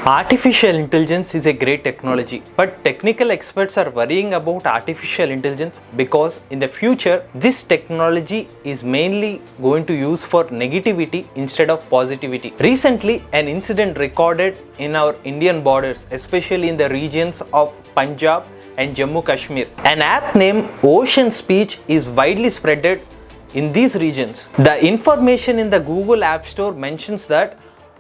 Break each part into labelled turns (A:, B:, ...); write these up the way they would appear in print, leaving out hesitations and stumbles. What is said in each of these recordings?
A: Artificial intelligence is a great technology, but technical experts are worrying about artificial intelligence because in the future this technology is mainly going to use for negativity instead of positivity. Recently, an incident recorded in our Indian borders, especially in the regions of Punjab and Jammu Kashmir. An app named Ocean Speech is widely spreaded in these regions. The information in the Google App Store mentions that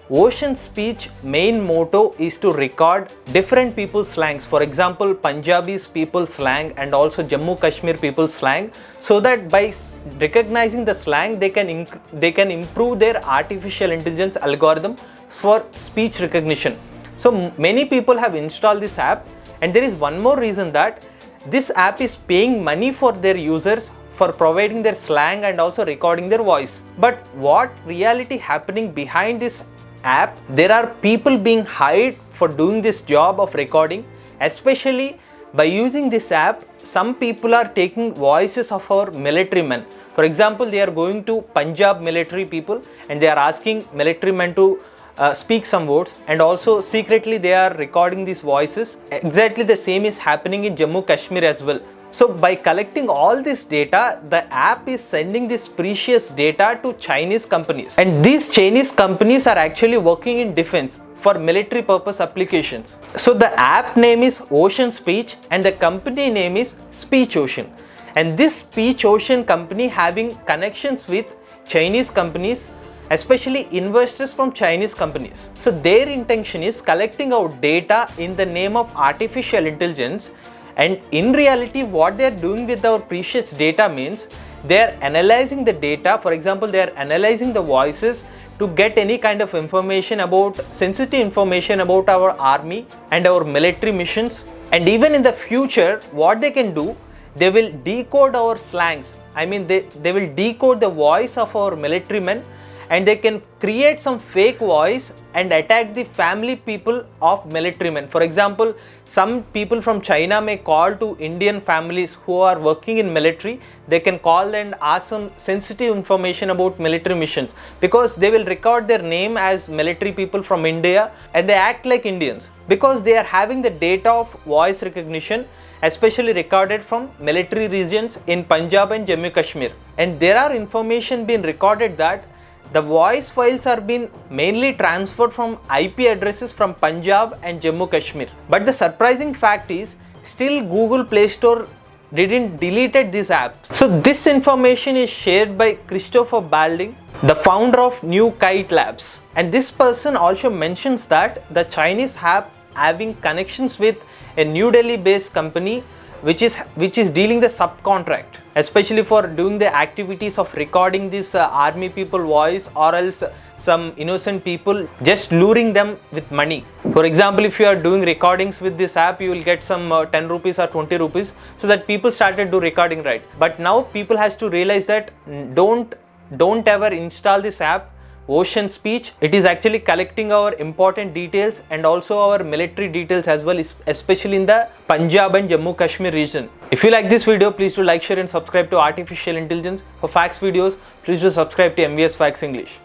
A: Ocean Speech main motto is to record different people's slangs. For example, Punjabi's people's slang and also Jammu Kashmir people's slang, so that by recognizing the slang they can improve their artificial intelligence algorithm for speech recognition. So many people have installed this app, and there is one more reason that this app is paying money for their users for providing their slang and also recording their voice. But what reality happening behind this app? There are people being hired for doing this job of recording. Especially by using this app, some people are taking voices of our military men. For example, they are going to Punjab military people and they are asking military men to speak some words, and also secretly they are recording these voices. Exactly the same is happening in Jammu Kashmir as well. So by collecting all this data, the app is sending this precious data to Chinese companies, and these Chinese companies are actually working in defense for military purpose applications. So the app name is Ocean Speech and the company name is Speech Ocean, and this Speech Ocean company having connections with Chinese companies, especially investors from Chinese companies. So their intention is collecting our data in the name of artificial intelligence. And in reality, what they are doing with our precious data means they are analyzing the data. For example, they are analyzing the voices to get any kind of information about sensitive information about our army and our military missions. And even in the future, what they can do, they will decode our slangs. I mean, they will decode the voice of our military men, and they can create some fake voice and attack the family people of military men. For example, some people from China may call to Indian families who are working in military. They can call and ask some sensitive information about military missions, because they will record their name as military people from India and they act like Indians because they are having the data of voice recognition, especially recorded from military regions in Punjab and Jammu Kashmir. And there are information being recorded that the voice files are being mainly transferred from IP addresses from Punjab and Jammu Kashmir. But the surprising fact is, still Google Play Store didn't deleted this app. So this information is shared by Christopher Balding, the founder of New Kite Labs. And this person also mentions that the Chinese app having connections with a New Delhi based company which is dealing the subcontract, especially for doing the activities of recording this army people voice, or else some innocent people, just luring them with money. For example, if you are doing recordings with this app, you will get some 10 rupees or 20 rupees, so that people started do recording, right? But now people has to realize that don't ever install this app Ocean Speech. It is actually collecting our important details and also our military details as well, especially in the Punjab and Jammu Kashmir region. If you like this video, please do like, share and subscribe to Artificial Intelligence. For facts videos, please do subscribe to MVS Facts English.